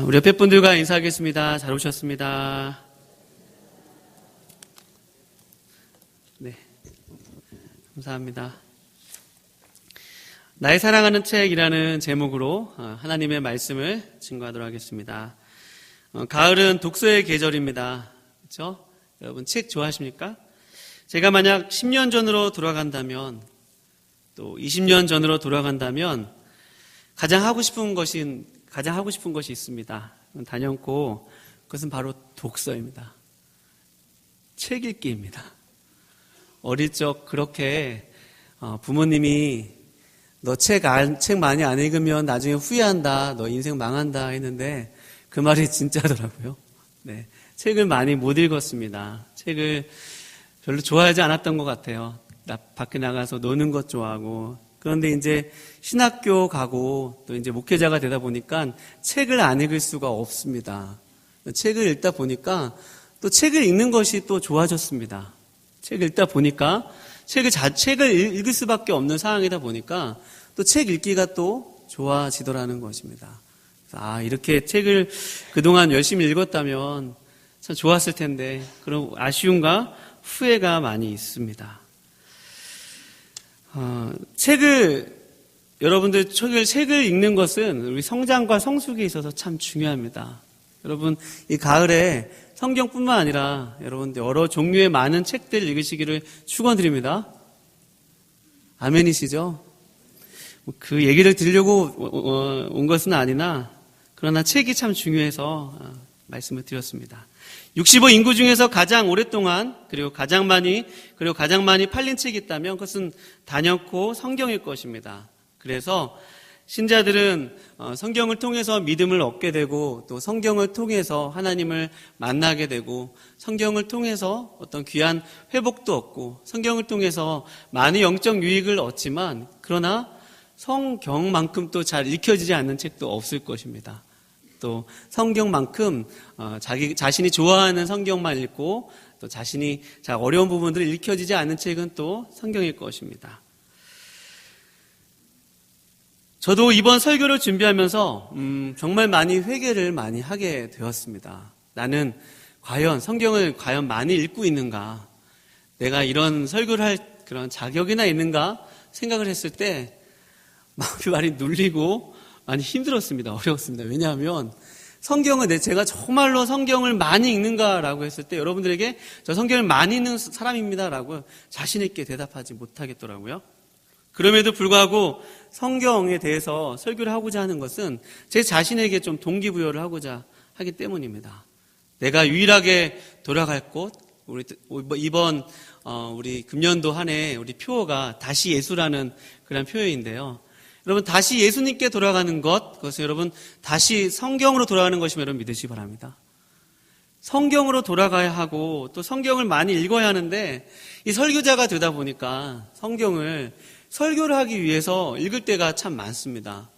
우리 옆에 분들과 인사하겠습니다. 잘 오셨습니다. 네, 감사합니다. 나의 사랑하는 책이라는 제목으로 하나님의 말씀을 증거하도록 하겠습니다. 가을은 독서의 계절입니다. 그렇죠? 여러분 책 좋아하십니까? 제가 만약 10년 전으로 돌아간다면, 또 20년 전으로 돌아간다면 가장 하고 싶은 것이 있습니다. 단연코 그것은 바로 독서입니다. 책 읽기입니다. 어릴 적 그렇게 부모님이 너 책 많이 안 읽으면 나중에 후회한다, 너 인생 망한다 했는데 그 말이 진짜더라고요. 네, 책을 많이 못 읽었습니다. 책을 별로 좋아하지 않았던 것 같아요. 밖에 나가서 노는 것 좋아하고. 그런데 이제 신학교 가고 또 이제 목회자가 되다 보니까 책을 안 읽을 수가 없습니다. 책을 읽다 보니까 또 책을 읽는 것이 또 좋아졌습니다. 책을 읽다 보니까 책을 읽을 수밖에 없는 상황이다 보니까 또 책 읽기가 또 좋아지더라는 것입니다. 이렇게 책을 그동안 열심히 읽었다면 참 좋았을 텐데, 그런 아쉬움과 후회가 많이 있습니다. 여러분들 책을 읽는 것은 우리 성장과 성숙에 있어서 참 중요합니다. 여러분, 이 가을에 성경뿐만 아니라 여러분 여러 종류의 많은 책들 읽으시기를 축원드립니다. 아멘이시죠? 그 얘기를 들으려고 온 것은 아니나, 그러나 책이 참 중요해서 말씀을 드렸습니다. 65 인구 중에서 가장 오랫동안 그리고 가장 많이 팔린 책이 있다면 그것은 단연코 성경일 것입니다. 그래서 신자들은 성경을 통해서 믿음을 얻게 되고, 또 성경을 통해서 하나님을 만나게 되고, 성경을 통해서 어떤 귀한 회복도 얻고, 성경을 통해서 많은 영적 유익을 얻지만, 그러나 성경만큼 또 잘 읽혀지지 않는 책도 없을 것입니다. 또 성경만큼 자신이 좋아하는 성경만 읽고, 또 자신이 어려운 부분들을 읽혀지지 않는 책은 또 성경일 것입니다. 저도 이번 설교를 준비하면서 정말 많이 회개를 많이 하게 되었습니다. 나는 성경을 과연 많이 읽고 있는가? 내가 이런 설교를 할 그런 자격이나 있는가? 생각을 했을 때 마음이 많이 눌리고 많이 힘들었습니다. 어려웠습니다. 왜냐하면 제가 정말로 성경을 많이 읽는가라고 했을 때 여러분들에게 저 성경을 많이 읽는 사람입니다라고 자신 있게 대답하지 못하겠더라고요. 그럼에도 불구하고 성경에 대해서 설교를 하고자 하는 것은 제 자신에게 좀 동기부여를 하고자 하기 때문입니다. 내가 유일하게 돌아갈 곳, 이번 우리 금년도 한 해 우리 표어가 다시 예수라는 그런 표현인데요. 여러분, 다시 예수님께 돌아가는 그것은 여러분 다시 성경으로 돌아가는 것이면 여러분 믿으시기 바랍니다. 성경으로 돌아가야 하고 또 성경을 많이 읽어야 하는데, 이 설교자가 되다 보니까 성경을 설교를 하기 위해서 읽을 때가 참 많습니다.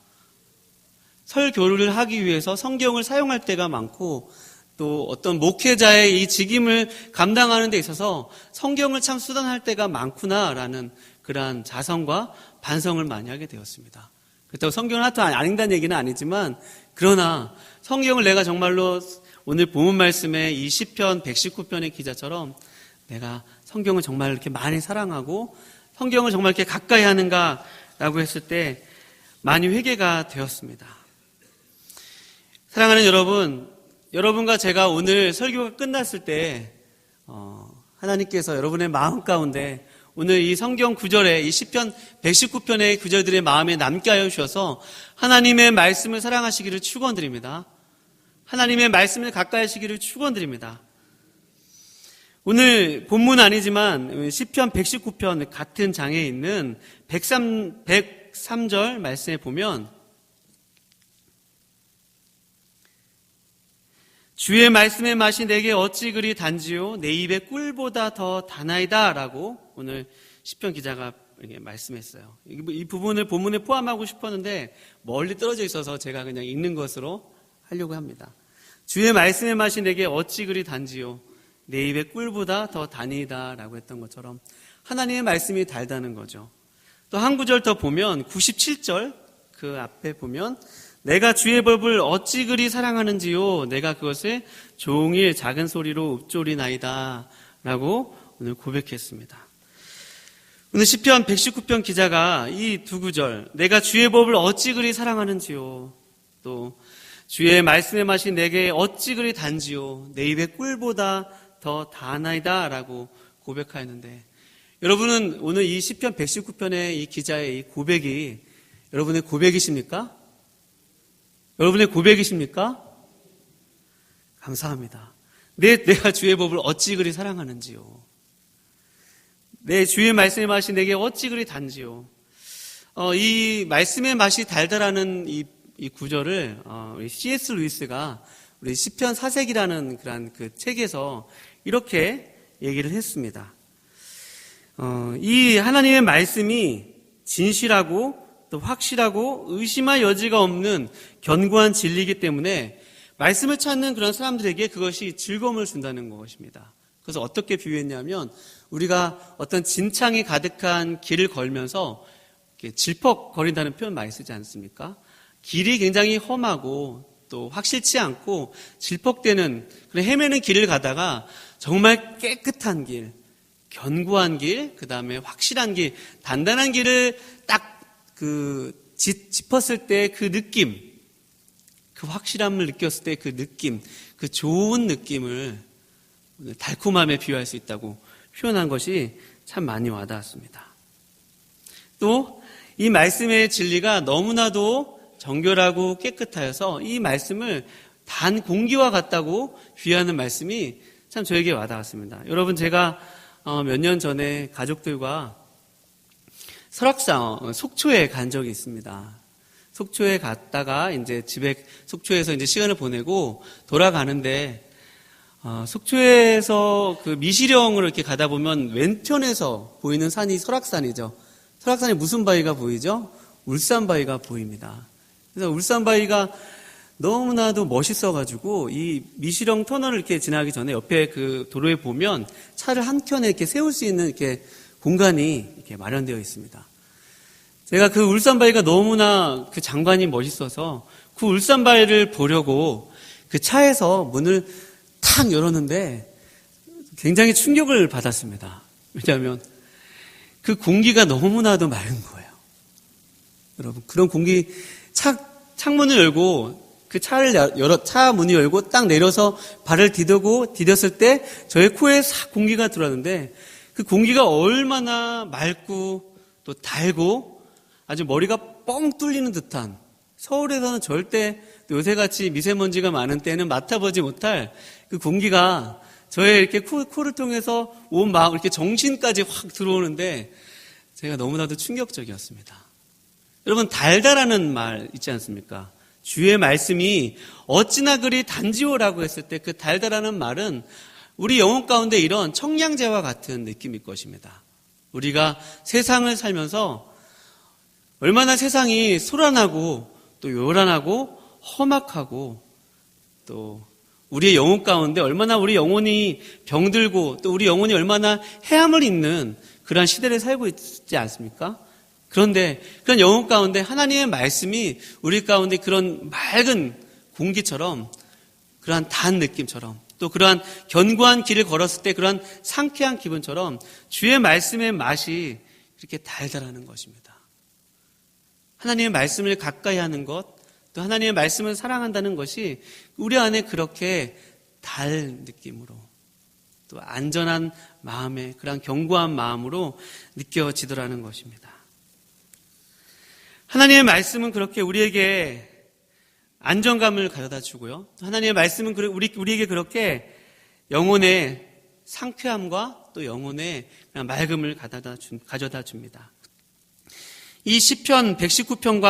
설교를 하기 위해서 성경을 사용할 때가 많고, 또 어떤 목회자의 이 직임을 감당하는 데 있어서 성경을 참 수단할 때가 많구나라는 그러한 자성과 반성을 많이 하게 되었습니다. 그렇다고 성경을 하나도 안 읽는다는 얘기는 아니지만, 그러나 성경을 내가 정말로 오늘 본문 말씀에 이 시편 119편의 기자처럼 내가 성경을 정말 이렇게 많이 사랑하고 성경을 정말 이렇게 가까이 하는가라고 했을 때 많이 회개가 되었습니다. 사랑하는 여러분과 제가 오늘 설교가 끝났을 때 하나님께서 여러분의 마음 가운데 오늘 이 성경 구절에, 이 시편 119편의 구절들의 마음에 남게 하여 주셔서 하나님의 말씀을 사랑하시기를 축원드립니다. 하나님의 말씀을 가까이 하시기를 축원드립니다. 오늘 본문 아니지만 시편 119편 같은 장에 있는 103절 말씀에 보면, 주의 말씀의 맛이 내게 어찌 그리 단지요, 내 입의 꿀보다 더 다나이다 라고 오늘 시편 기자가 말씀했어요. 이 부분을 본문에 포함하고 싶었는데 멀리 떨어져 있어서 제가 그냥 읽는 것으로 하려고 합니다. 주의 말씀의 맛이 내게 어찌 그리 단지요, 내 입의 꿀보다 더 다니다 라고 했던 것처럼 하나님의 말씀이 달다는 거죠. 또 한 구절 더 보면 97절 그 앞에 보면 내가 주의 법을 어찌 그리 사랑하는지요. 내가 그것을 종일 작은 소리로 읊조리나이다. 라고 오늘 고백했습니다. 오늘 시편 119편 기자가 이 두 구절, 내가 주의 법을 어찌 그리 사랑하는지요. 또 주의 말씀의 맛이 내게 어찌 그리 단지요. 내 입에 꿀보다 더 다하나이다. 라고 고백하였는데, 여러분은 오늘 이 시편 119편의 이 기자의 이 고백이 여러분의 고백이십니까? 여러분의 고백이십니까? 감사합니다. 내가 주의 법을 어찌 그리 사랑하는지요. 내 주의 말씀의 맛이 내게 어찌 그리 단지요. 이 말씀의 맛이 달달하는 이 구절을 우리 C.S. 루이스가 우리 시편 사색이라는 그런 그 책에서 이렇게 얘기를 했습니다. 이 하나님의 말씀이 진실하고 또 확실하고 의심할 여지가 없는 견고한 진리이기 때문에 말씀을 찾는 그런 사람들에게 그것이 즐거움을 준다는 것입니다. 그래서 어떻게 비유했냐면, 우리가 어떤 진창이 가득한 길을 걸면서 이렇게 질퍽거린다는 표현 많이 쓰지 않습니까? 길이 굉장히 험하고 또 확실치 않고 질퍽대는 그런 헤매는 길을 가다가 정말 깨끗한 길, 견고한 길, 그 다음에 확실한 길, 단단한 길을 딱 짚었을 때 그 느낌, 그 확실함을 느꼈을 때 그 느낌, 그 좋은 느낌을 달콤함에 비유할 수 있다고 표현한 것이 참 많이 와닿았습니다. 또 이 말씀의 진리가 너무나도 정결하고 깨끗하여서 이 말씀을 단 공기와 같다고 비유하는 말씀이 참 저에게 와닿았습니다. 여러분, 제가 몇 년 전에 가족들과 설악산 속초에 간 적이 있습니다. 속초에 갔다가 이제 속초에서 이제 시간을 보내고 돌아가는데, 속초에서 그 미시령을 이렇게 가다 보면 왼편에서 보이는 산이 설악산이죠. 설악산에 무슨 바위가 보이죠? 울산바위가 보입니다. 그래서 울산바위가 너무나도 멋있어가지고 이 미시령 터널을 이렇게 지나기 전에 옆에 그 도로에 보면 차를 한 켠에 이렇게 세울 수 있는 이렇게 공간이 이렇게 마련되어 있습니다. 제가 그 울산바위가 너무나 그 장관이 멋있어서 그 울산바위를 보려고 그 차에서 문을 탁 열었는데 굉장히 충격을 받았습니다. 왜냐하면 그 공기가 너무나도 맑은 거예요. 여러분, 그런 공기, 창문을 열고 그 차 문이 열고 딱 내려서 발을 디뎠을 때 저의 코에 싹 공기가 들어왔는데, 그 공기가 얼마나 맑고 또 달고 아주 머리가 뻥 뚫리는 듯한, 서울에서는 절대 요새같이 미세먼지가 많은 때는 맡아보지 못할 그 공기가 저의 이렇게 코를 통해서 온 마음, 이렇게 정신까지 확 들어오는데 제가 너무나도 충격적이었습니다. 여러분, 달달하는 말 있지 않습니까? 주의 말씀이 어찌나 그리 단지오라고 했을 때 그 달달하는 말은 우리 영혼 가운데 이런 청량제와 같은 느낌일 것입니다. 우리가 세상을 살면서 얼마나 세상이 소란하고 또 요란하고 험악하고 또 우리의 영혼 가운데 얼마나 우리 영혼이 병들고 또 우리 영혼이 얼마나 해함을 입는 그러한 시대를 살고 있지 않습니까? 그런데 그런 영혼 가운데 하나님의 말씀이 우리 가운데 그런 맑은 공기처럼, 그러한 단 느낌처럼, 또 그러한 견고한 길을 걸었을 때 그러한 상쾌한 기분처럼 주의 말씀의 맛이 이렇게 달달하는 것입니다. 하나님의 말씀을 가까이 하는 것, 또 하나님의 말씀을 사랑한다는 것이 우리 안에 그렇게 달 느낌으로, 또 안전한 마음에, 그런 견고한 마음으로 느껴지더라는 것입니다. 하나님의 말씀은 그렇게 우리에게 안정감을 가져다 주고요. 하나님의 말씀은 우리에게 그렇게 영혼의 상쾌함과 또 영혼의 맑음을 가져다 줍니다. 이 시편 119편과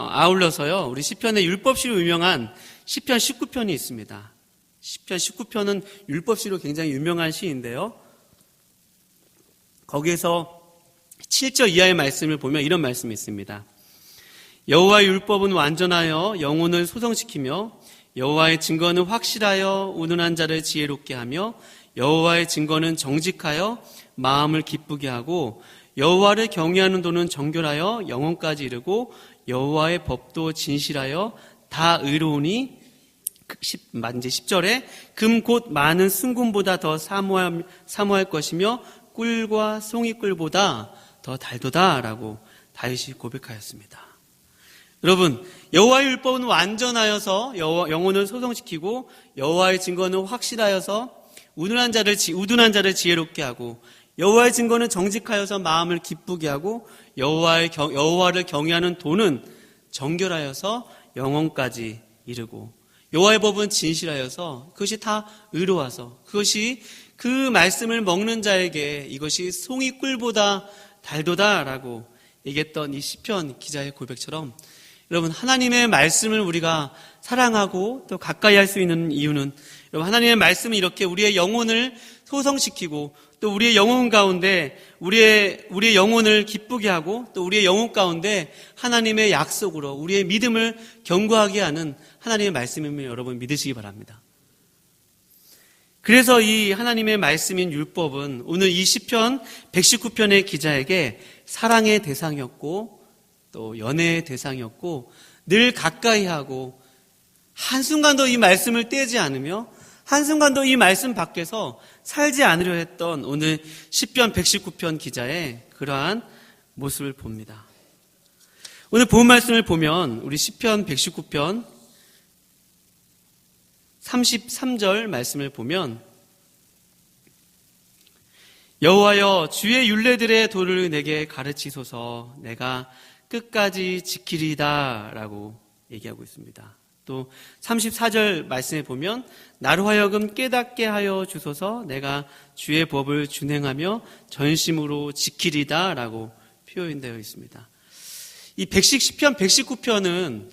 아울러서요, 우리 시편의 율법시로 유명한 시편 19편이 있습니다. 시편 19편은 율법시로 굉장히 유명한 시인데요. 거기에서 7절 이하의 말씀을 보면 이런 말씀이 있습니다. 여호와의 율법은 완전하여 영혼을 소성시키며 여호와의 증거는 확실하여 운운한 자를 지혜롭게 하며 여호와의 증거는 정직하여 마음을 기쁘게 하고 여호와를 경외하는 도는 정결하여 영혼까지 이르고 여호와의 법도 진실하여 다 의로우니 이제 10절에 금 곧 많은 순금보다 더 사모할 것이며 꿀과 송이꿀보다 더 달도다라고 다윗이 고백하였습니다. 여러분, 여호와의 율법은 완전하여서 영혼을 소성시키고 여호와의 증거는 확실하여서 우둔한 자를 지혜롭게 하고 여호와의 증거는 정직하여서 마음을 기쁘게 하고 여호와를 경외하는 도는 정결하여서 영혼까지 이르고 여호와의 법은 진실하여서 그것이 다 의로워서 그것이 그 말씀을 먹는 자에게 이것이 송이꿀보다 달도다라고 얘기했던 이 시편 기자의 고백처럼 여러분, 하나님의 말씀을 우리가 사랑하고 또 가까이 할 수 있는 이유는 여러분, 하나님의 말씀은 이렇게 우리의 영혼을 소성시키고 또 우리의 영혼 가운데 우리의 영혼을 기쁘게 하고 또 우리의 영혼 가운데 하나님의 약속으로 우리의 믿음을 견고하게 하는 하나님의 말씀임을 여러분 믿으시기 바랍니다. 그래서 이 하나님의 말씀인 율법은 오늘 이 시편 119편의 기자에게 사랑의 대상이었고 또 연애의 대상이었고 늘 가까이 하고 한순간도 이 말씀을 떼지 않으며 한순간도 이 말씀 밖에서 살지 않으려 했던 오늘 시편 119편 기자의 그러한 모습을 봅니다. 오늘 본 말씀을 보면 우리 시편 119편 33절 말씀을 보면 여호와여 주의 율례들의 도를 내게 가르치소서 내가 끝까지 지키리다 라고 얘기하고 있습니다. 또 34절 말씀에 보면 나로 하여금 깨닫게 하여 주소서 내가 주의 법을 준행하며 전심으로 지키리다 라고 표현되어 있습니다. 이 시편 119편은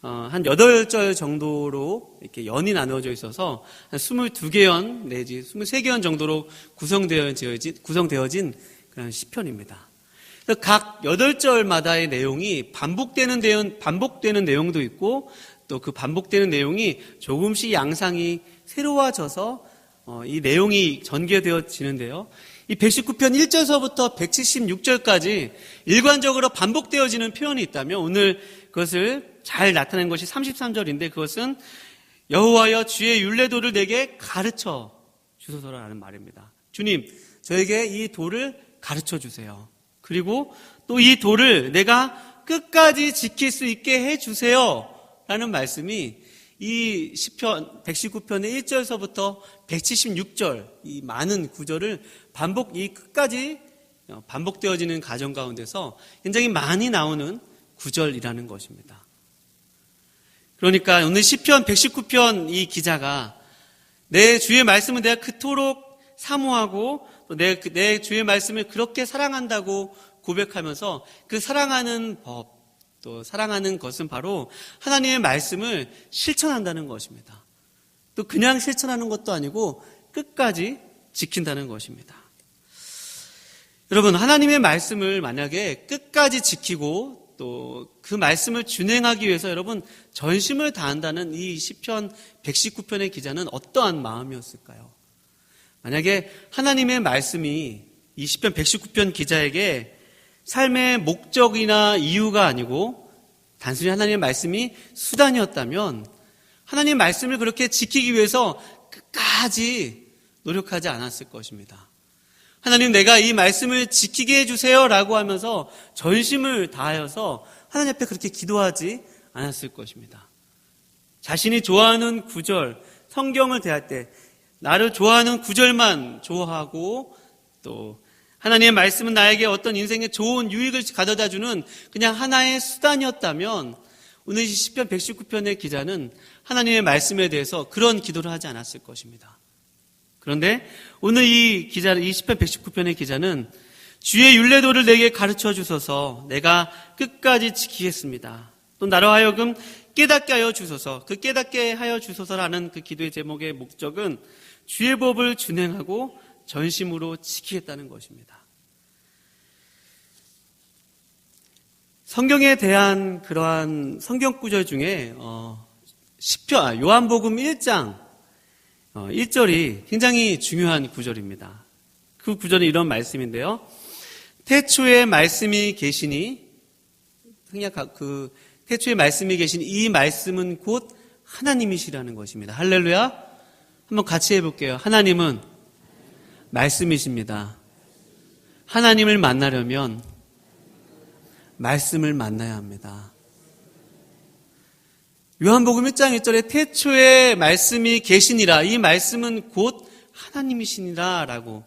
한 8절 정도로 이렇게 연이 나누어져 있어서 한 22개연 내지 23개연 정도로 구성되어진 그런 시편입니다. 각 8절마다의 내용이 반복되는 내용도 있고 또 그 반복되는 내용이 조금씩 양상이 새로워져서 이 내용이 전개되어지는데요. 이 119편 1절서부터 176절까지 일관적으로 반복되어지는 표현이 있다면 오늘 그것을 잘 나타낸 것이 33절인데 그것은 여호와여 주의 율례도를 내게 가르쳐 주소서라는 말입니다. 주님, 저에게 이 도를 가르쳐 주세요. 그리고 또 이 도를 내가 끝까지 지킬 수 있게 해주세요 라는 말씀이 이 시편 119편의 1절서부터 176절 이 많은 구절을 끝까지 반복되어지는 가정 가운데서 굉장히 많이 나오는 구절이라는 것입니다. 그러니까 오늘 시편 119편 이 기자가 내 주의 말씀은 내가 그토록 사모하고 또 내 주의 말씀을 그렇게 사랑한다고 고백하면서 그 사랑하는 법, 또 사랑하는 것은 바로 하나님의 말씀을 실천한다는 것입니다. 또 그냥 실천하는 것도 아니고 끝까지 지킨다는 것입니다. 여러분, 하나님의 말씀을 만약에 끝까지 지키고 또 그 말씀을 준행하기 위해서 여러분 전심을 다한다는 이 시편 119편의 기자는 어떠한 마음이었을까요? 만약에 하나님의 말씀이 이 시편 119편 기자에게 삶의 목적이나 이유가 아니고 단순히 하나님의 말씀이 수단이었다면 하나님의 말씀을 그렇게 지키기 위해서 끝까지 노력하지 않았을 것입니다. 하나님, 내가 이 말씀을 지키게 해주세요 라고 하면서 전심을 다하여서 하나님 앞에 그렇게 기도하지 않았을 것입니다. 자신이 좋아하는 구절, 성경을 대할 때 나를 좋아하는 구절만 좋아하고 또 하나님의 말씀은 나에게 어떤 인생에 좋은 유익을 가져다주는 그냥 하나의 수단이었다면 오늘 시편 119편의 기자는 하나님의 말씀에 대해서 그런 기도를 하지 않았을 것입니다. 그런데 오늘 이 시편 119편의 기자는 주의 율례도를 내게 가르쳐 주소서 내가 끝까지 지키겠습니다. 또 나로 하여금 깨닫게 하여 주소서. 그 깨닫게 하여 주소서라는 그 기도의 제목의 목적은 주의 법을 준행하고 전심으로 지키겠다는 것입니다. 성경에 대한 그러한 성경 구절 중에 요한복음 1장 1절이 굉장히 중요한 구절입니다. 그 구절은 이런 말씀인데요. 태초에 말씀이 계시니 태초에 말씀이 계신 이 말씀은 곧 하나님이시라는 것입니다. 할렐루야. 한번 같이 해볼게요. 하나님은 말씀이십니다. 하나님을 만나려면 말씀을 만나야 합니다. 요한복음 1장 1절에 태초에 말씀이 계시니라, 이 말씀은 곧 하나님이시니라 라고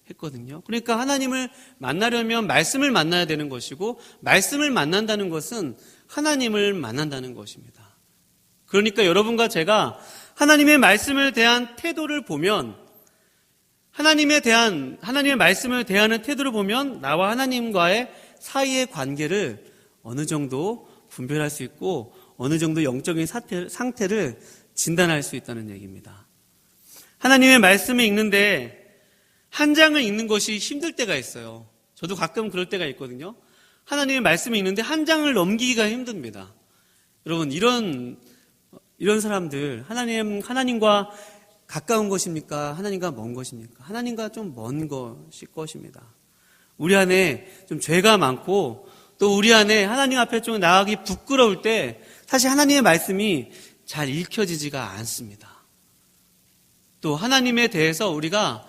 했거든요. 그러니까 하나님을 만나려면 말씀을 만나야 되는 것이고, 말씀을 만난다는 것은 하나님을 만난다는 것입니다. 그러니까 여러분과 제가 하나님의 말씀을 대한 태도를 보면, 하나님의 말씀을 대하는 태도를 보면 나와 하나님과의 사이의 관계를 어느 정도 분별할 수 있고 어느 정도 영적인 상태를 진단할 수 있다는 얘기입니다. 하나님의 말씀을 읽는데 한 장을 읽는 것이 힘들 때가 있어요. 저도 가끔 그럴 때가 있거든요. 하나님의 말씀을 읽는데 한 장을 넘기기가 힘듭니다. 여러분, 이런 사람들, 하나님과 가까운 것입니까? 하나님과 먼 것입니까? 하나님과 좀 먼 것입니다. 우리 안에 좀 죄가 많고 또 우리 안에 하나님 앞에 좀 나아가기 부끄러울 때 사실 하나님의 말씀이 잘 읽혀지지가 않습니다. 또 하나님에 대해서 우리가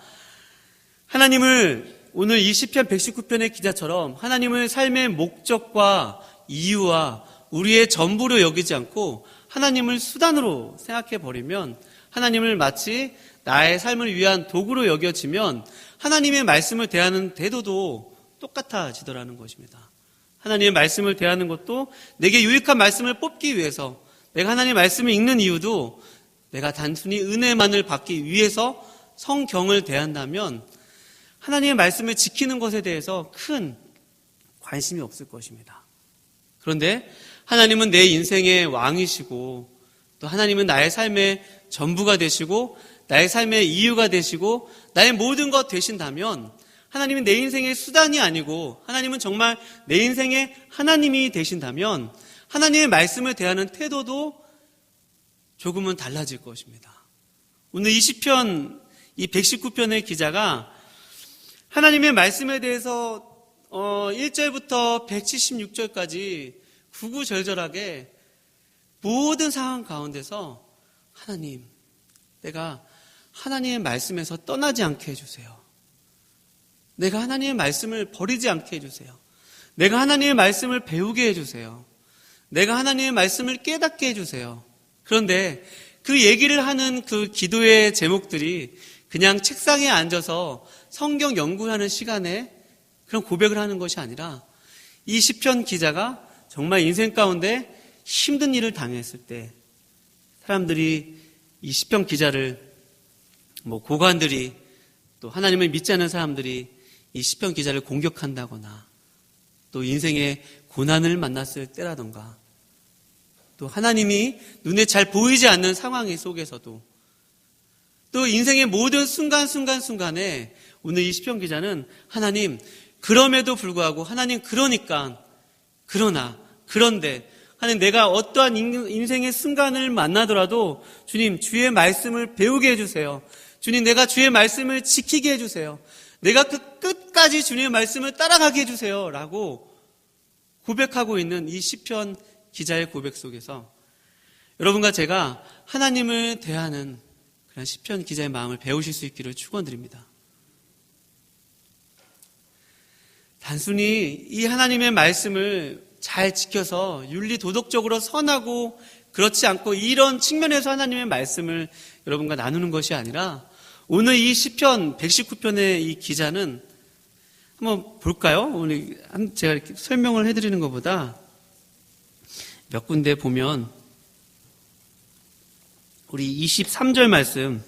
하나님을 오늘 이 시편 119편의 기자처럼 하나님을 삶의 목적과 이유와 우리의 전부로 여기지 않고 하나님을 수단으로 생각해 버리면, 하나님을 마치 나의 삶을 위한 도구로 여겨지면 하나님의 말씀을 대하는 태도도 똑같아지더라는 것입니다. 하나님의 말씀을 대하는 것도 내게 유익한 말씀을 뽑기 위해서, 내가 하나님의 말씀을 읽는 이유도 내가 단순히 은혜만을 받기 위해서 성경을 대한다면 하나님의 말씀을 지키는 것에 대해서 큰 관심이 없을 것입니다. 그런데 하나님은 내 인생의 왕이시고 또 하나님은 나의 삶의 전부가 되시고 나의 삶의 이유가 되시고 나의 모든 것 되신다면, 하나님은 내 인생의 수단이 아니고 하나님은 정말 내 인생의 하나님이 되신다면 하나님의 말씀을 대하는 태도도 조금은 달라질 것입니다. 오늘 이 시편, 이 119편의 기자가 하나님의 말씀에 대해서 1절부터 176절까지 구구절절하게 모든 상황 가운데서 하나님, 내가 하나님의 말씀에서 떠나지 않게 해주세요. 내가 하나님의 말씀을 버리지 않게 해주세요. 내가 하나님의 말씀을 배우게 해주세요. 내가 하나님의 말씀을 깨닫게 해주세요. 그런데 그 얘기를 하는 그 기도의 제목들이 그냥 책상에 앉아서 성경 연구하는 시간에 그런 고백을 하는 것이 아니라, 이 시편 기자가 정말 인생 가운데 힘든 일을 당했을 때 사람들이 이 시편 기자를, 고관들이, 또 하나님을 믿지 않는 사람들이 이 시편 기자를 공격한다거나, 또 인생의 고난을 만났을 때라던가, 또 하나님이 눈에 잘 보이지 않는 상황 속에서도, 또 인생의 모든 순간순간에 오늘 이 시편 기자는 하나님, 그럼에도 불구하고 하나님, 그런데 하나님, 내가 어떠한 인생의 순간을 만나더라도 주님, 주의 말씀을 배우게 해주세요. 주님, 내가 주의 말씀을 지키게 해주세요. 내가 그 끝까지 주님의 말씀을 따라가게 해주세요 라고 고백하고 있는 이 시편 기자의 고백 속에서 여러분과 제가 하나님을 대하는 그런 시편 기자의 마음을 배우실 수 있기를 축원드립니다. 단순히 이 하나님의 말씀을 잘 지켜서 윤리 도덕적으로 선하고 그렇지 않고 이런 측면에서 하나님의 말씀을 여러분과 나누는 것이 아니라, 오늘 이 시편 119편의 이 기자는 한번 볼까요? 오늘 제가 이렇게 설명을 해드리는 것보다 몇 군데 보면 우리 23절 말씀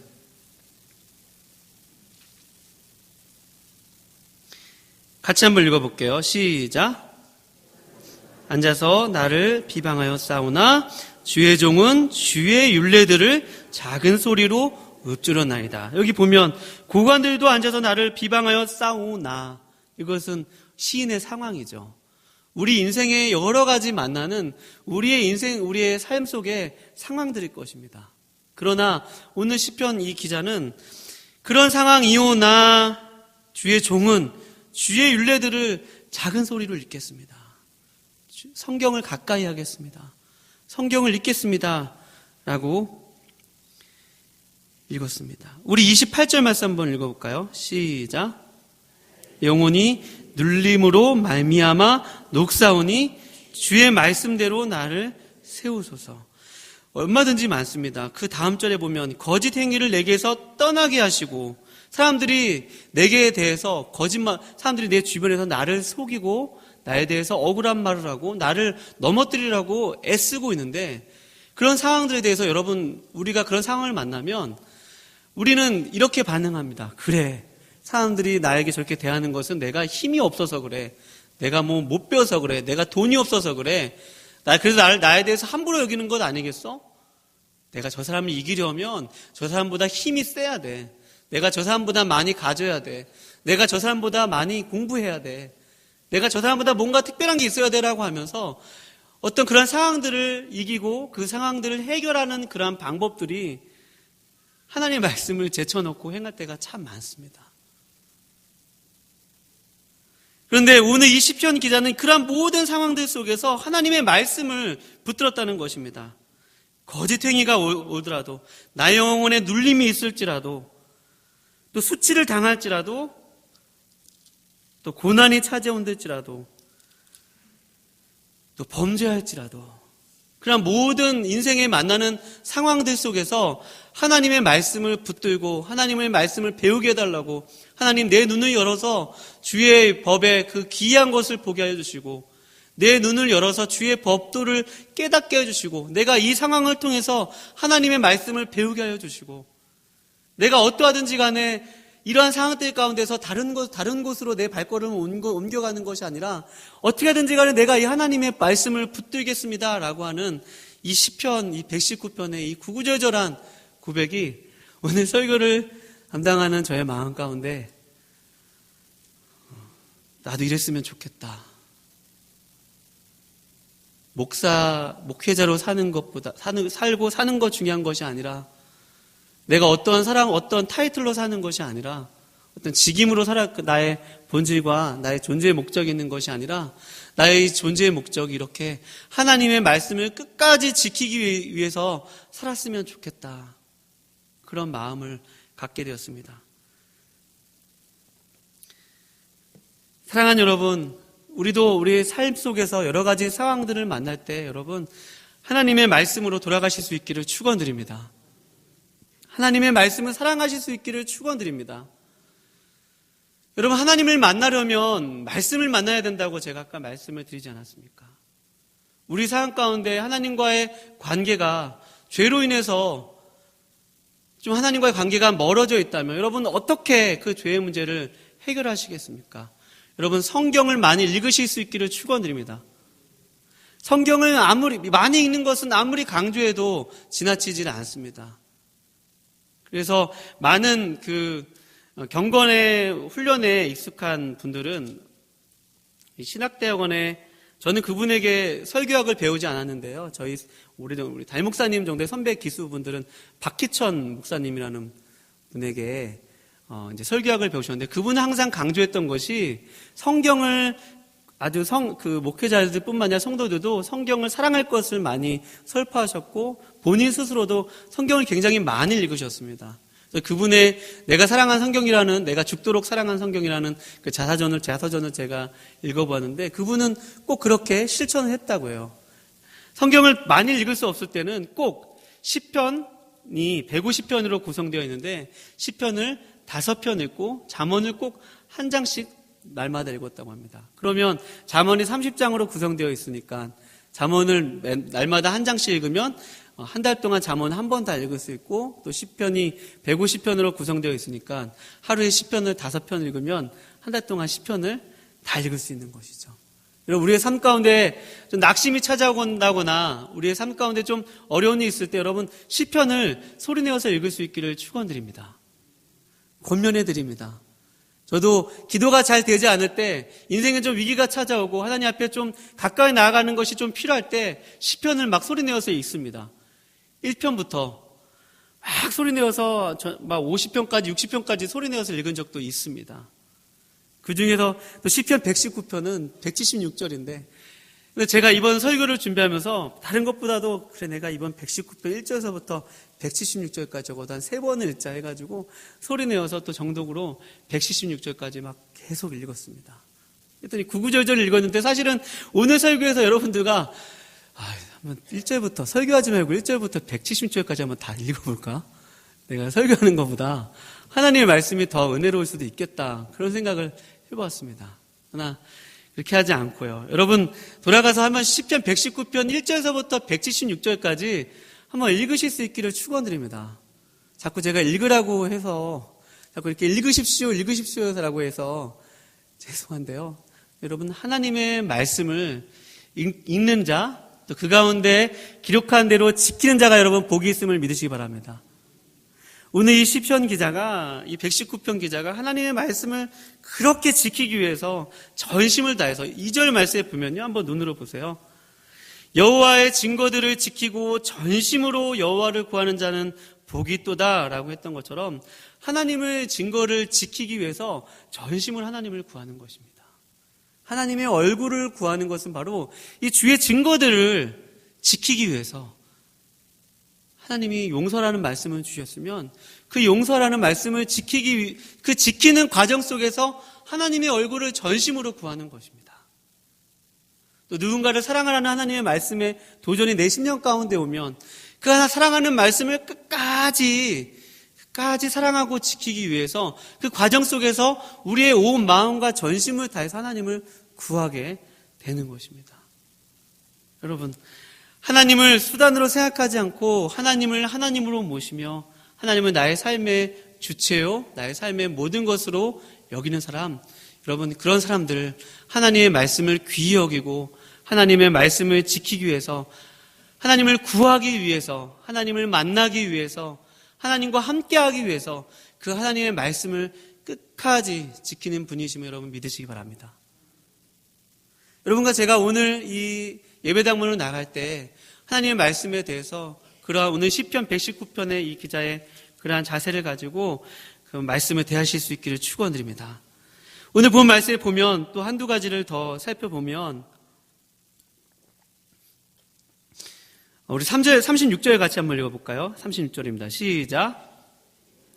같이 한번 읽어볼게요. 시작. 앉아서 나를 비방하여 싸우나 주의 종은 주의 율례들을 작은 소리로 읊조려나이다. 여기 보면 고관들도 앉아서 나를 비방하여 싸우나, 이것은 시인의 상황이죠. 우리 인생의 여러 가지 만나는 우리의 인생, 우리의 삶 속의 상황들일 것입니다. 그러나 오늘 시편 이 기자는 그런 상황이오나 주의 종은 주의 율례들을 작은 소리로 읽겠습니다. 성경을 가까이 하겠습니다. 성경을 읽겠습니다 라고 읽었습니다. 우리 28절 말씀 한번 읽어볼까요? 시작. 영혼이 눌림으로 말미암아 녹사오니 주의 말씀대로 나를 세우소서. 얼마든지 많습니다. 그 다음 절에 보면 거짓 행위를 내게서 떠나게 하시고, 사람들이 내게 대해서 사람들이 내 주변에서 나를 속이고 나에 대해서 억울한 말을 하고 나를 넘어뜨리라고 애쓰고 있는데, 그런 상황들에 대해서 여러분, 우리가 그런 상황을 만나면 우리는 이렇게 반응합니다. 그래, 사람들이 나에게 저렇게 대하는 것은 내가 힘이 없어서 그래, 내가 뭐 못 배워서 그래, 내가 돈이 없어서 그래, 그래서 나에 대해서 함부로 여기는 것 아니겠어? 내가 저 사람을 이기려면 저 사람보다 힘이 세야 돼. 내가 저 사람보다 많이 가져야 돼. 내가 저 사람보다 많이 공부해야 돼. 내가 저 사람보다 뭔가 특별한 게 있어야 되라고 하면서 어떤 그런 상황들을 이기고 그 상황들을 해결하는 그러한 방법들이 하나님의 말씀을 제쳐놓고 행할 때가 참 많습니다. 그런데 오늘 이 시편 기자는 그러한 모든 상황들 속에서 하나님의 말씀을 붙들었다는 것입니다. 거짓 행위가 오더라도, 나의 영혼에 눌림이 있을지라도, 또 수치를 당할지라도, 또 고난이 찾아온들지라도, 또 범죄할지라도, 그런 모든 인생에 만나는 상황들 속에서 하나님의 말씀을 붙들고 하나님의 말씀을 배우게 해달라고, 하나님 내 눈을 열어서 주의 법의 그 귀한 것을 보게 해주시고, 내 눈을 열어서 주의 법도를 깨닫게 해주시고, 내가 이 상황을 통해서 하나님의 말씀을 배우게 하여 주시고, 내가 어떠하든지 간에 이러한 상황들 가운데서 다른 곳으로 내 발걸음을 옮겨가는 것이 아니라 어떻게 하든지 간에 내가 이 하나님의 말씀을 붙들겠습니다 라고 하는 이 시편, 이 119편의 이 구구절절한 고백이 오늘 설교를 담당하는 저의 마음 가운데 나도 이랬으면 좋겠다. 목회자로 사는 것보다, 살고 사는 것 중요한 것이 아니라, 내가 어떤 타이틀로 사는 것이 아니라, 어떤 직임으로 나의 본질과 나의 존재의 목적이 있는 것이 아니라, 나의 존재의 목적이 이렇게 하나님의 말씀을 끝까지 지키기 위해서 살았으면 좋겠다. 그런 마음을 갖게 되었습니다. 사랑하는 여러분, 우리도 우리의 삶 속에서 여러 가지 상황들을 만날 때 여러분, 하나님의 말씀으로 돌아가실 수 있기를 축원드립니다. 하나님의 말씀을 사랑하실 수 있기를 축원드립니다. 여러분, 하나님을 만나려면 말씀을 만나야 된다고 제가 아까 말씀을 드리지 않았습니까? 우리 삶 가운데 하나님과의 관계가 죄로 인해서 좀 하나님과의 관계가 멀어져 있다면 여러분 어떻게 그 죄의 문제를 해결하시겠습니까? 여러분, 성경을 많이 읽으실 수 있기를 축원드립니다. 성경을 많이 읽는 것은 아무리 강조해도 지나치지는 않습니다. 그래서 많은 경건의 훈련에 익숙한 분들은 신학대학원에, 저는 그분에게 설교학을 배우지 않았는데요. 우리 담임 목사님 정도의 선배 기수분들은 박희천 목사님이라는 분에게 이제 설교학을 배우셨는데, 그분은 항상 강조했던 것이 성경을 아주 목회자들뿐만 아니라 성도들도 성경을 사랑할 것을 많이 설파하셨고, 본인 스스로도 성경을 굉장히 많이 읽으셨습니다. 그래서 그분의 내가 사랑한 성경이라는, 내가 죽도록 사랑한 성경이라는 그 자서전을 제가 읽어보았는데, 그분은 꼭 그렇게 실천을 했다고 해요. 성경을 많이 읽을 수 없을 때는 꼭 시편이 150편으로 구성되어 있는데, 시편을 5편 읽고 잠언을 꼭 한 장씩 날마다 읽었다고 합니다. 그러면 잠언이 30장으로 구성되어 있으니까 잠언을 날마다 한 장씩 읽으면 한 달 동안 잠언 한 번 다 읽을 수 있고, 또 시편이 150편으로 구성되어 있으니까 하루에 시편을 5편 읽으면 한 달 동안 시편을 다 읽을 수 있는 것이죠. 여러분, 우리의 삶 가운데 좀 낙심이 찾아온다거나 우리의 삶 가운데 좀 어려운 일이 있을 때 여러분, 시편을 소리내어서 읽을 수 있기를 축원드립니다. 권면해 드립니다. 저도 기도가 잘 되지 않을 때, 인생에 좀 위기가 찾아오고 하나님 앞에 좀 가까이 나아가는 것이 좀 필요할 때 시편을 막 소리내어서 읽습니다. 1편부터 막 소리내어서 막 50편까지 60편까지 소리내어서 읽은 적도 있습니다. 그 중에서 또 시편 119편은 176절인데 근데 제가 이번 설교를 준비하면서 다른 것보다도 그래 내가 이번 119편 1절에서부터 176절까지 적어도 한 3번을 읽자 해가지고 소리내어서 또 정독으로 176절까지 막 계속 읽었습니다. 그랬더니 구구절절 읽었는데 사실은 오늘 설교에서 여러분들과 한번 1절부터 설교하지 말고 1절부터 176절까지 한번 다 읽어볼까? 내가 설교하는 것보다 하나님의 말씀이 더 은혜로울 수도 있겠다. 그런 생각을 해보았습니다. 그러나 그렇게 하지 않고요. 여러분 돌아가서 한번 시편 119편 1절에서부터 176절까지 한번 읽으실 수 있기를 축원드립니다. 자꾸 제가 읽으라고 해서 자꾸 이렇게 읽으십시오라고 해서 죄송한데요. 여러분 하나님의 말씀을 읽는 자, 또 그 가운데 기록한 대로 지키는 자가 여러분 복이 있음을 믿으시기 바랍니다. 오늘 이 시편 기자가, 이 119편 기자가 하나님의 말씀을 그렇게 지키기 위해서 전심을 다해서 2절 말씀에 보면요. 한번 눈으로 보세요. 여호와의 증거들을 지키고 전심으로 여호와를 구하는 자는 복이 있도다 라고 했던 것처럼 하나님의 증거를 지키기 위해서 전심을 하나님을 구하는 것입니다. 하나님의 얼굴을 구하는 것은 바로 이 주의 증거들을 지키기 위해서 하나님이 용서라는 말씀을 주셨으면 그 용서라는 말씀을 그 지키는 과정 속에서 하나님의 얼굴을 전심으로 구하는 것입니다. 또 누군가를 사랑하는 하나님의 말씀에 도전이 내 심령 가운데 오면 그 하나 사랑하는 말씀을 끝까지 사랑하고 지키기 위해서 그 과정 속에서 우리의 온 마음과 전심을 다해서 하나님을 구하게 되는 것입니다. 여러분, 하나님을 수단으로 생각하지 않고 하나님을 하나님으로 모시며 하나님은 나의 삶의 주체요, 나의 삶의 모든 것으로 여기는 사람, 여러분 그런 사람들 하나님의 말씀을 귀히 여기고 하나님의 말씀을 지키기 위해서 하나님을 구하기 위해서 하나님을 만나기 위해서 하나님과 함께하기 위해서 그 하나님의 말씀을 끝까지 지키는 분이심을 여러분 믿으시기 바랍니다. 여러분과 제가 오늘 이 예배당문으로 나갈 때 하나님의 말씀에 대해서 그러한 오늘 시편 119편의 이 기자의 그러한 자세를 가지고 그 말씀을 대하실 수 있기를 축원드립니다. 오늘 본 말씀을 보면 또 한두 가지를 더 살펴보면 우리 3절, 36절 같이 한번 읽어볼까요? 36절입니다. 시작.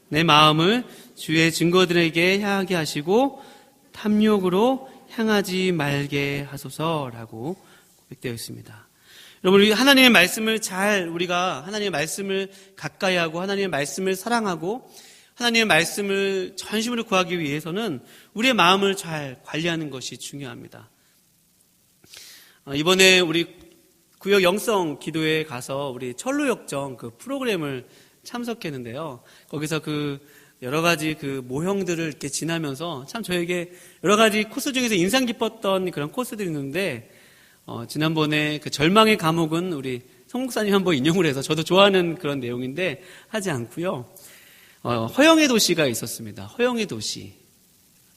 내 마음을 주의 증거들에게 향하게 하시고 탐욕으로 향하지 말게 하소서라고 고백되어 있습니다. 여러분, 우리 하나님의 말씀을 우리가 하나님의 말씀을 가까이 하고 하나님의 말씀을 사랑하고 하나님의 말씀을 전심으로 구하기 위해서는 우리의 마음을 잘 관리하는 것이 중요합니다. 이번에 우리 구역 영성 기도회에 가서 우리 철로역정 그 프로그램을 참석했는데요. 거기서 여러 가지 모형들을 이렇게 지나면서 참 저에게 여러 가지 코스 중에서 인상 깊었던 그런 코스들이 있는데, 지난번에 그 절망의 감옥은 우리 성 목사님 한번 인용을 해서 저도 좋아하는 그런 내용인데 하지 않고요. 허영의 도시가 있었습니다. 허영의 도시.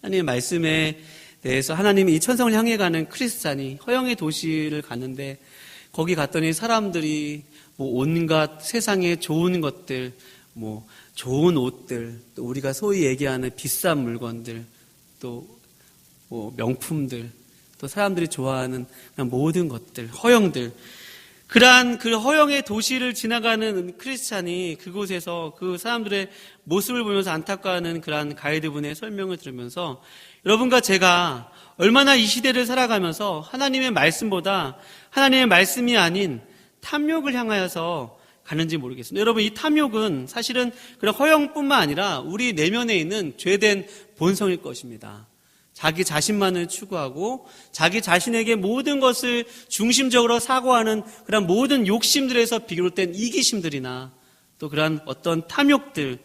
하나님의 말씀에 대해서 하나님이 이 천성을 향해 가는 크리스찬이 허영의 도시를 갔는데 거기 갔더니 사람들이 온갖 세상에 좋은 것들, 좋은 옷들, 또 우리가 소위 얘기하는 비싼 물건들, 또 명품들, 또 사람들이 좋아하는 모든 것들, 허영들. 그러한 그 허영의 도시를 지나가는 크리스찬이 그곳에서 그 사람들의 모습을 보면서 안타까워하는 그러한 가이드분의 설명을 들으면서 여러분과 제가 얼마나 이 시대를 살아가면서 하나님의 말씀보다 하나님의 말씀이 아닌 탐욕을 향하여서 가는지 모르겠습니다. 여러분, 이 탐욕은 사실은 그런 허영뿐만 아니라 우리 내면에 있는 죄된 본성일 것입니다. 자기 자신만을 추구하고 자기 자신에게 모든 것을 중심적으로 사고하는 그런 모든 욕심들에서 비롯된 이기심들이나 또 그런 어떤 탐욕들,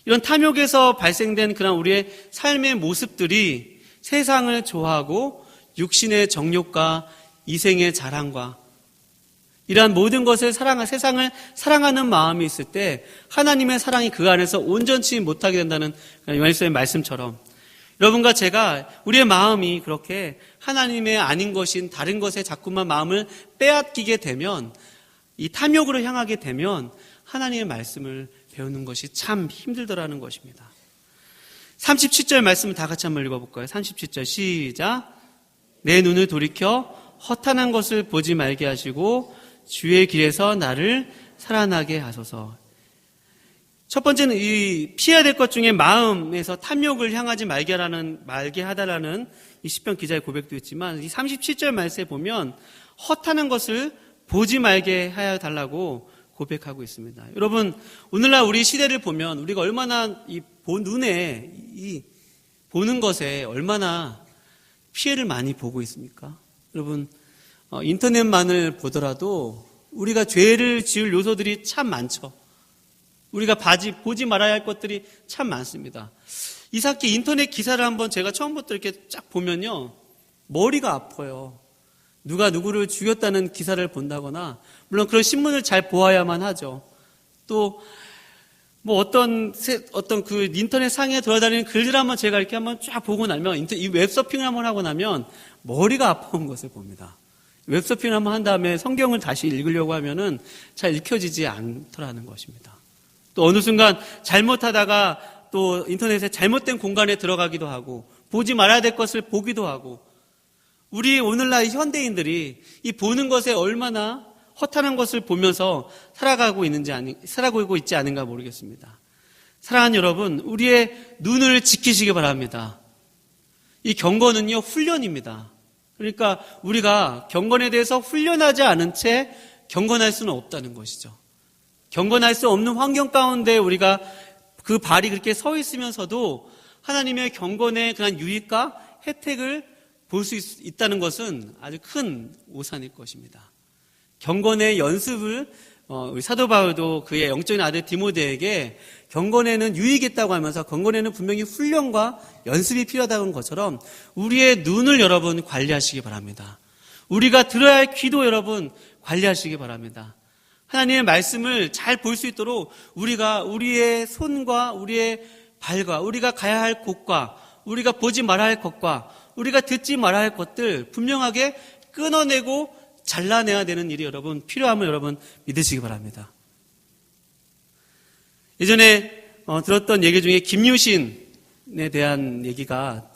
이런 탐욕에서 발생된 그런 우리의 삶의 모습들이 세상을 좋아하고 육신의 정욕과 이생의 자랑과 이러한 모든 것을 세상을 사랑하는 마음이 있을 때 하나님의 사랑이 그 안에서 온전치 못하게 된다는 요한일서의 말씀처럼 여러분과 제가 우리의 마음이 그렇게 하나님의 아닌 것인 다른 것에 자꾸만 마음을 빼앗기게 되면 이 탐욕으로 향하게 되면 하나님의 말씀을 배우는 것이 참 힘들더라는 것입니다. 37절 말씀을 다 같이 한번 읽어볼까요? 37절 시작. 내 눈을 돌이켜 허탄한 것을 보지 말게 하시고 주의 길에서 나를 살아나게 하소서. 첫 번째는 이 피해야 될 것 중에 마음에서 탐욕을 향하지 말게 하다라는 이 시편 기자의 고백도 있지만 이 37절 말씀에 보면 허탄한 것을 보지 말게 하여 달라고 고백하고 있습니다. 여러분, 오늘날 우리 시대를 보면 우리가 얼마나 눈에 보는 것에 얼마나 피해를 많이 보고 있습니까? 여러분, 인터넷만을 보더라도 우리가 죄를 지을 요소들이 참 많죠. 우리가 보지 말아야 할 것들이 참 많습니다. 이삭기 인터넷 기사를 한번 제가 처음부터 이렇게 쫙 보면요, 머리가 아파요. 누가 누구를 죽였다는 기사를 본다거나, 물론 그런 신문을 잘 보아야만 하죠. 또 어떤 그 인터넷 상에 돌아다니는 글들 한번 제가 이렇게 한번 쫙 보고 나면, 이 웹서핑을 한번 하고 나면 머리가 아픈 것을 봅니다. 웹서핑을 한번 한 다음에 성경을 다시 읽으려고 하면은 잘 읽혀지지 않더라는 것입니다. 또 어느 순간 잘못하다가 또 인터넷에 잘못된 공간에 들어가기도 하고, 보지 말아야 될 것을 보기도 하고, 우리 오늘날 현대인들이 이 보는 것에 얼마나 허탄한 것을 보면서 살아가고 있지 않은가 모르겠습니다. 사랑하는 여러분, 우리의 눈을 지키시기 바랍니다. 이 경건은요, 훈련입니다. 그러니까 우리가 경건에 대해서 훈련하지 않은 채 경건할 수는 없다는 것이죠. 경건할 수 없는 환경 가운데 우리가 그 발이 그렇게 서 있으면서도 하나님의 경건의 그런 유익과 혜택을 볼 수 있다는 것은 아주 큰 오산일 것입니다. 경건의 연습을 우리 사도 바울도 그의 영적인 아들 디모데에게 경건에는 유익이 있다고 하면서 경건에는 분명히 훈련과 연습이 필요하다는 것처럼 우리의 눈을 여러분 관리하시기 바랍니다. 우리가 들어야 할 귀도 여러분 관리하시기 바랍니다. 하나님의 말씀을 잘 볼 수 있도록 우리가 우리의 손과 우리의 발과 우리가 가야 할 곳과 우리가 보지 말아야 할 것과 우리가 듣지 말아야 할 것들 분명하게 끊어내고 잘라내야 되는 일이 여러분 필요함을 여러분 믿으시기 바랍니다. 예전에 들었던 얘기 중에 김유신에 대한 얘기가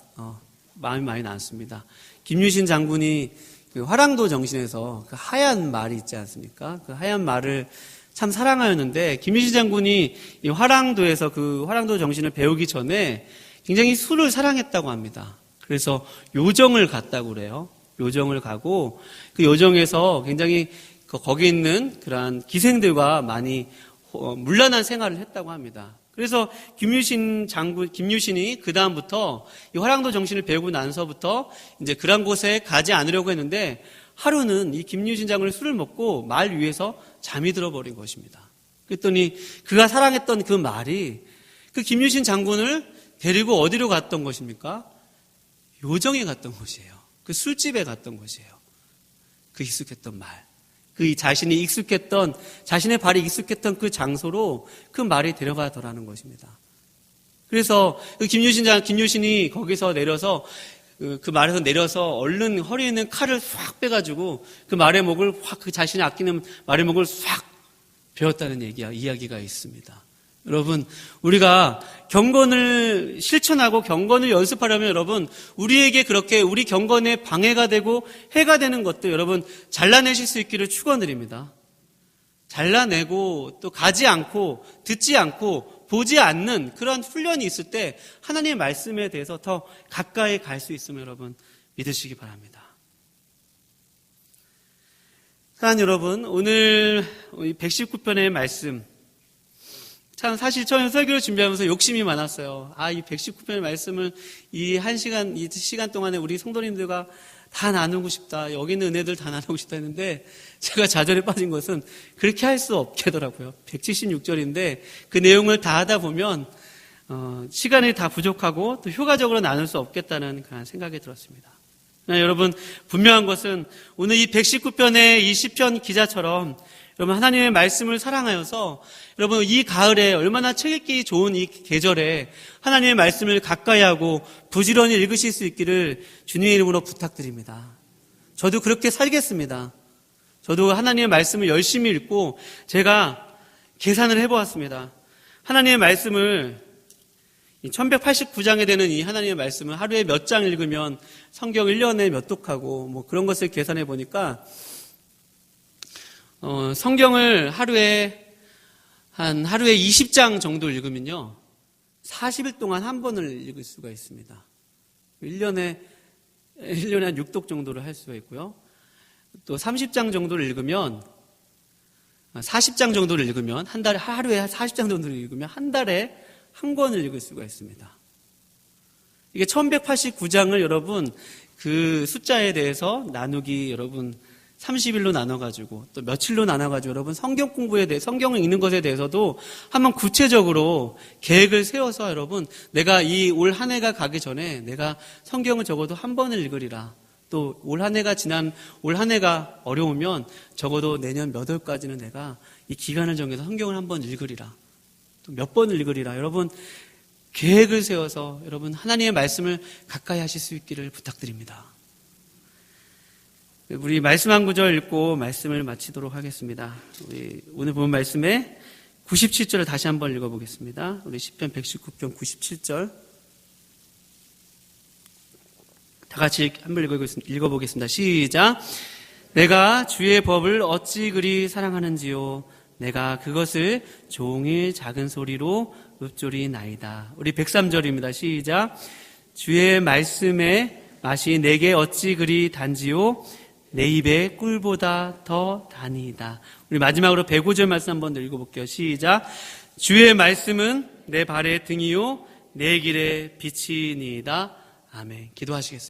마음이 많이 났습니다. 김유신 장군이 그 화랑도 정신에서 그 하얀 말이 있지 않습니까? 그 하얀 말을 참 사랑하였는데 김유신 장군이 이 화랑도에서 그 화랑도 정신을 배우기 전에 굉장히 술을 사랑했다고 합니다. 그래서 요정을 갔다고 그래요. 요정을 가고 그 요정에서 굉장히 거기 있는 그러한 기생들과 많이 문란한 생활을 했다고 합니다. 그래서 김유신이 그 다음부터 이 화랑도 정신을 배우고 나서부터 이제 그런 곳에 가지 않으려고 했는데 하루는 이 김유신 장군이 술을 먹고 말 위에서 잠이 들어버린 것입니다. 그랬더니 그가 사랑했던 그 말이 그 김유신 장군을 데리고 어디로 갔던 것입니까? 요정에 갔던 곳이에요. 그 술집에 갔던 곳이에요. 그 익숙했던 말. 그 자신이 익숙했던, 자신의 발이 익숙했던 그 장소로 그 말이 데려가더라는 것입니다. 그래서 그 김유신이 거기서 내려서, 그 말에서 내려서 얼른 허리에 있는 칼을 확 빼가지고 그 말의 목을 확, 그 자신이 아끼는 말의 목을 확 베었다는 이야기가 있습니다. 여러분, 우리가 경건을 실천하고 경건을 연습하려면 여러분, 우리에게 그렇게 우리 경건에 방해가 되고 해가 되는 것도 여러분 잘라내실 수 있기를 축원드립니다. 잘라내고 또 가지 않고 듣지 않고 보지 않는 그런 훈련이 있을 때 하나님의 말씀에 대해서 더 가까이 갈 수 있음을 여러분 믿으시기 바랍니다. 사랑하는 여러분, 오늘 119편의 말씀 참 사실 처음에 설교를 준비하면서 욕심이 많았어요. 이 119편의 말씀을 이 시간 동안에 우리 성도님들과 다 나누고 싶다. 여기 있는 은혜들 다 나누고 싶다 했는데 제가 좌절에 빠진 것은 그렇게 할 수 없게 하더라고요. 176절인데 그 내용을 다 하다 보면 시간이 다 부족하고 또 효과적으로 나눌 수 없겠다는 그런 생각이 들었습니다. 여러분, 분명한 것은 오늘 이 119편의 이 시편 기자처럼 여러분 하나님의 말씀을 사랑하여서 여러분 이 가을에 얼마나 책 읽기 좋은 이 계절에 하나님의 말씀을 가까이 하고 부지런히 읽으실 수 있기를 주님의 이름으로 부탁드립니다. 저도 그렇게 살겠습니다. 저도 하나님의 말씀을 열심히 읽고 제가 계산을 해보았습니다. 하나님의 말씀을 이 1189장에 되는 이 하나님의 말씀을 하루에 몇 장 읽으면 성경 1년에 몇 독하고 뭐 그런 것을 계산해 보니까 성경을 하루에 20장 정도 읽으면요 40일 동안 한 번을 읽을 수가 있습니다. 1년에 한 6독 정도를 할 수가 있고요. 또 30장 정도를 읽으면 40장 정도를 읽으면 한 달에 하루에 40장 정도를 읽으면 한 달에 한 권을 읽을 수가 있습니다. 이게 1189장을 여러분 그 숫자에 대해서 나누기 여러분 30일로 나눠가지고 또 며칠로 나눠가지고 여러분 성경 공부에 대해 성경을 읽는 것에 대해서도 한번 구체적으로 계획을 세워서 여러분 내가 이 올 한 해가 가기 전에 내가 성경을 적어도 한 번을 읽으리라. 또 올 한 해가 어려우면 적어도 내년 몇 월까지는 내가 이 기간을 정해서 성경을 한 번 읽으리라. 또 몇 번을 읽으리라. 여러분 계획을 세워서 여러분 하나님의 말씀을 가까이 하실 수 있기를 부탁드립니다. 우리 말씀 한 구절 읽고 말씀을 마치도록 하겠습니다. 우리 오늘 본 말씀의 97절을 다시 한번 읽어보겠습니다. 우리 시편 119편 97절 다 같이 한번 읽어보겠습니다. 시작. 내가 주의 법을 어찌 그리 사랑하는지요. 내가 그것을 종일 작은 소리로 읊조리나이다. 우리 103절입니다. 시작. 주의 말씀의 맛이 내게 어찌 그리 단지요. 내 입에 꿀보다 더 다니이다. 우리 마지막으로 105절 말씀 한번 더 읽어볼게요. 시작. 주의 말씀은 내 발의 등이요 내 길의 빛이니이다. 아멘. 기도하시겠습니다.